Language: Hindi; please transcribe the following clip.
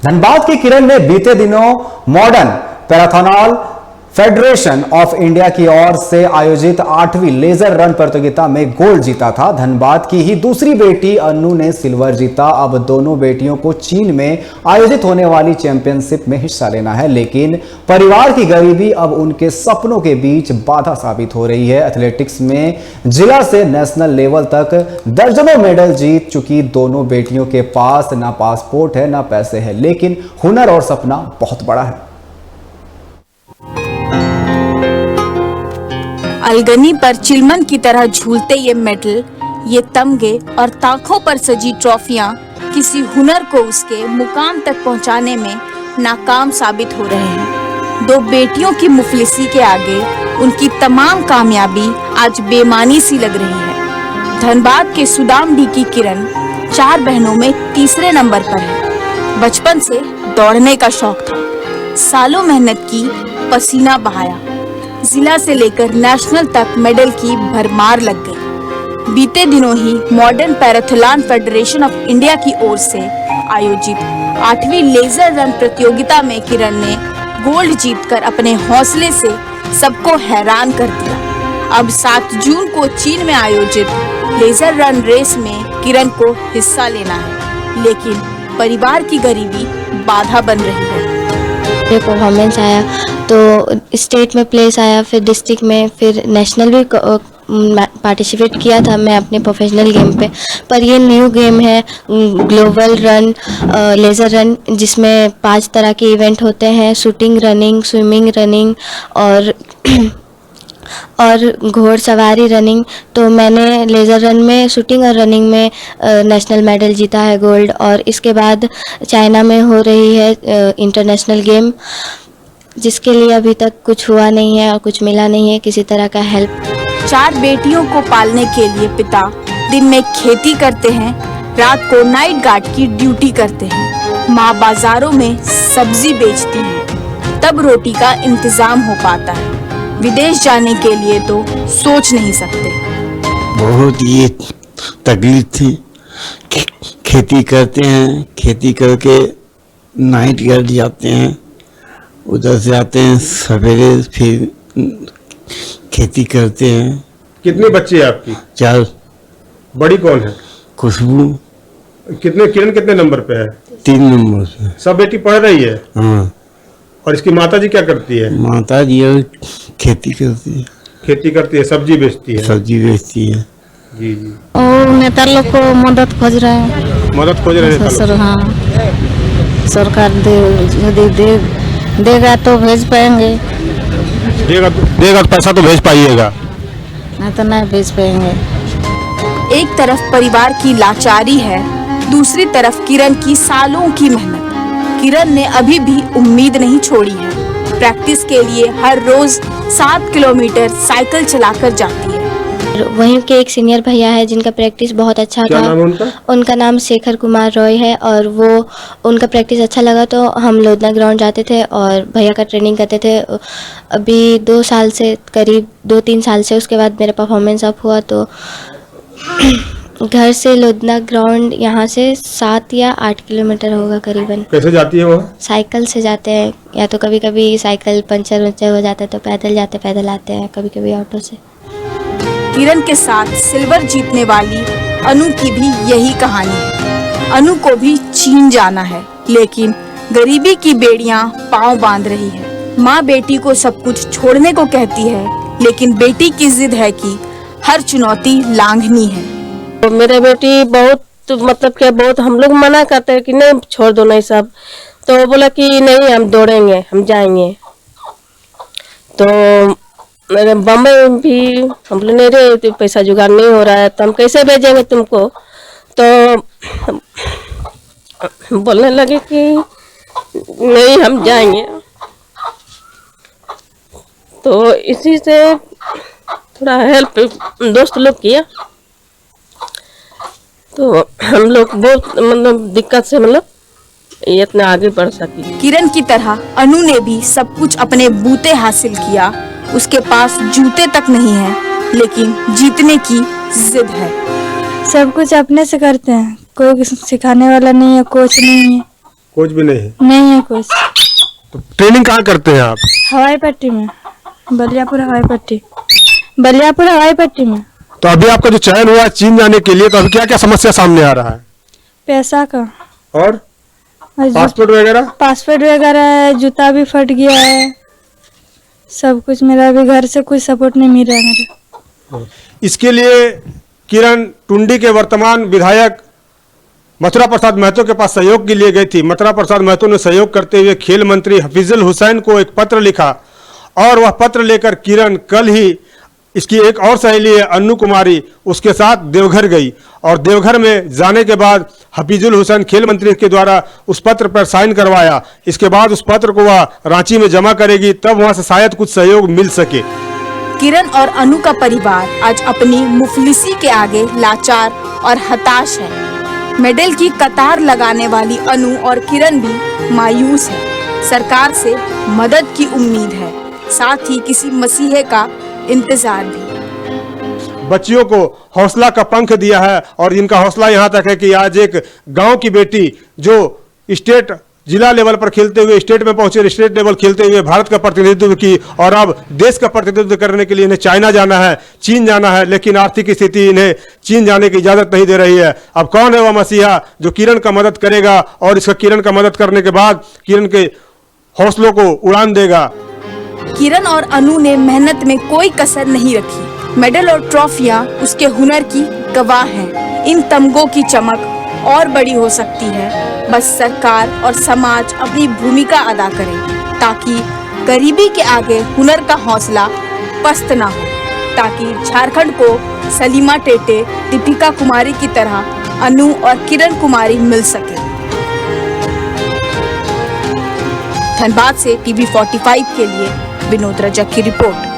धनबाद के किरण ने बीते दिनों मॉडर्न पैराथॉन फेडरेशन ऑफ इंडिया की ओर से आयोजित 8वीं लेजर रन प्रतियोगिता में गोल्ड जीता था। धनबाद की ही दूसरी बेटी अनु ने सिल्वर जीता। अब दोनों बेटियों को चीन में आयोजित होने वाली चैंपियनशिप में हिस्सा लेना है, लेकिन परिवार की गरीबी अब उनके सपनों के बीच बाधा साबित हो रही है। एथलेटिक्स में जिला से नेशनल लेवल तक दर्जनों मेडल जीत चुकी दोनों बेटियों के पास ना पासपोर्ट है ना पैसे है, लेकिन हुनर और सपना बहुत बड़ा है। अलगनी पर चिलमन की तरह झूलते ये मेडल, ये तमगे और ताखों पर सजी ट्रॉफियां किसी हुनर को उसके मुकाम तक पहुंचाने में नाकाम साबित हो रहे हैं। दो बेटियों की मुफलिसी के आगे उनकी तमाम कामयाबी आज बेमानी सी लग रही है। धनबाद के सुदामडी की किरण 4 बहनों में तीसरे नंबर पर है। बचपन से दौड़ने का शौक था, सालों मेहनत की, पसीना बहाया, जिला से लेकर नेशनल तक मेडल की भरमार लग गई। बीते दिनों ही मॉडर्न पैराथॉन फेडरेशन ऑफ इंडिया की ओर से आयोजित 8वीं लेजर रन प्रतियोगिता में किरण ने गोल्ड जीतकर अपने हौसले से सबको हैरान कर दिया। अब 7 जून को चीन में आयोजित लेजर रन रेस में किरण को हिस्सा लेना है, लेकिन परिवार की गरीबी बाधा बन रही है। परफॉर्मेंस आया तो स्टेट में प्लेस आया, फिर डिस्ट्रिक्ट में, फिर नेशनल भी पार्टिसिपेट किया था मैं अपने प्रोफेशनल गेम पे। पर ये न्यू गेम है ग्लोबल रन लेज़र रन, जिसमें 5 तरह के इवेंट होते हैं, शूटिंग रनिंग, स्विमिंग रनिंग और घोड़सवारी रनिंग। तो मैंने लेज़र रन में, शूटिंग और रनिंग में नेशनल मेडल जीता है गोल्ड। और इसके बाद चाइना में हो रही है इंटरनेशनल गेम, जिसके लिए अभी तक कुछ हुआ नहीं है और कुछ मिला नहीं है किसी तरह का हेल्प। 4 बेटियों को पालने के लिए पिता दिन में खेती करते हैं, रात को नाइट गार्ड की ड्यूटी करते हैं। माँ बाजारों में सब्जी बेचती है, तब रोटी का इंतजाम हो पाता है। विदेश जाने के लिए तो सोच नहीं सकते। बहुत ये तकलीफ थी। खेती करते हैं, खेती करके नाइट गार्ड जाते हैं, उधर से आते हैं सवेरे, फिर खेती करते हैं। कितनी बच्ची है आपकी? 4। बड़ी कौन है? खुशबू। किरण कितने नंबर पे है? 3 नंबर पे। सब बेटी पढ़ रही है? हाँ। और इसकी माता जी क्या करती है? माता जी खेती करती है। खेती करती है, सब्जी बेचती है? सब्जी बेचती है। जी जी। और नेता लोग को मदद खोज रहे हैं। मदद खोज रहे हैं सर? हाँ, सरकार देगा तो भेज पाएंगे। देगा पैसा तो भेज पाइएगा, नहीं तो नहीं भेज पाएंगे। एक तरफ परिवार की लाचारी है, दूसरी तरफ किरण की सालों की मेहनत। किरण ने अभी भी उम्मीद नहीं छोड़ी है। प्रैक्टिस के लिए हर रोज 7 किलोमीटर साइकिल चलाकर जाती है। वहीं के एक सीनियर भैया है जिनका प्रैक्टिस बहुत अच्छा क्या था। नाम है उनका नाम शेखर कुमार रॉय है, और वो उनका प्रैक्टिस अच्छा लगा तो हम लोधना ग्राउंड जाते थे और भैया का ट्रेनिंग करते थे। अभी 2 साल से, करीब 2-3 साल से, उसके बाद मेरा परफॉर्मेंस अप हुआ तो घर से लोधना ग्राउंड यहाँ से 7 या 8 किलोमीटर होगा करीबन। कैसे जाती है वो? साइकिल से जाते हैं, या तो कभी कभी साइकिल पंचर हो जाता है तो पैदल जाते पैदल आते हैं, कभी कभी ऑटो से। किरण के साथ सिल्वर जीतने वाली अनु की भी यही कहानी है। अनु को भी चीन जाना है, लेकिन गरीबी की बेड़ियां पांव बांध रही है। माँ बेटी को सब कुछ छोड़ने को कहती है, लेकिन बेटी की जिद है कि हर चुनौती लांघनी है। तो मेरे बेटी बहुत, मतलब क्या, बहुत हम लोग मना करते हैं कि नहीं छोड़ दो, नहीं सब, तो बोला कि नहीं हम दौड़ेंगे, हम जाएंगे। तो मेरे बम्बई भी हम बोले नहीं रे, तो पैसा जुगाड़ नहीं हो रहा है तो हम कैसे भेजेंगे तुमको। तो बोलने लगे कि नहीं हम जाएंगे। तो इसी से थोड़ा हेल्प दोस्त लोग किया, तो हम लोग बहुत मतलब दिक्कत से ये इतना आगे बढ़ सकी। किरण की तरह अनु ने भी सब कुछ अपने बूते हासिल किया। उसके पास जूते तक नहीं है, लेकिन जीतने की जिद है। सब कुछ अपने से करते हैं, कोई सिखाने वाला नहीं है, कोच नहीं है। कुछ भी नहीं है। नहीं है कुछ। तो ट्रेनिंग कहाँ करते हैं आप? हवाई पट्टी में, बलियापुर हवाई पट्टी, बलियापुर हवाई पट्टी में। तो अभी आपका जो चयन हुआ है चीन जाने के लिए, तो अभी क्या क्या समस्या सामने आ रहा है? पैसा का और और पासपोर्ट वगैरह? पासपोर्ट वगैरह है, जूता भी फट गया है, सब कुछ। मेरा अभी घर से कुछ सपोर्ट नहीं मिल रहा है मेरा। इसके लिए किरण टुंडी के वर्तमान विधायक मथुरा प्रसाद महतो के पास सहयोग के लिए गई थी। मथुरा प्रसाद महतो ने सहयोग करते हुए खेल मंत्री हफीजुल हुसैन को एक पत्र लिखा और वह पत्र लेकर किरण कल ही इसकी एक और सहेली है अन्नू कुमारी, उसके साथ देवघर गई और देवघर में जाने के बाद हफीजुल हुसैन खेल मंत्री के द्वारा उस पत्र पर साइन करवाया। इसके बाद उस पत्र को वह रांची में जमा करेगी, तब वहां से शायद कुछ सहयोग मिल सके। किरण और अनु का परिवार आज अपनी मुफलिसी के आगे लाचार और हताश है। मेडल की कतार लगाने वाली अनु और किरण भी मायूस है। सरकार से मदद की उम्मीद है, साथ ही किसी मसीहे का इंतजार भी। बच्चियों को हौसला का पंख दिया है और इनका हौसला यहाँ तक है कि आज एक गांव की बेटी जो स्टेट जिला लेवल पर खेलते हुए स्टेट में पहुंचे, स्टेट लेवल खेलते हुए भारत का प्रतिनिधित्व की और अब देश का प्रतिनिधित्व करने के लिए इन्हें चाइना जाना है, चीन जाना है, लेकिन आर्थिक स्थिति इन्हें चीन जाने की इजाजत नहीं दे रही है। अब कौन है वह मसीहा जो किरण का मदद करेगा और इसका किरण का मदद करने के बाद किरण के हौसलों को उड़ान देगा? किरण और अनु ने मेहनत में कोई कसर नहीं रखी। मेडल और ट्रॉफियां उसके हुनर की गवाह हैं। इन तमगों की चमक और बड़ी हो सकती है, बस सरकार और समाज अपनी भूमिका अदा करें ताकि गरीबी के आगे हुनर का हौसला पस्त ना हो, ताकि झारखंड को सलीमा टेटे, दीपिका कुमारी की तरह अनु और किरण कुमारी मिल सके। धनबाद से TV45 के लिए विनोद रजक की रिपोर्ट।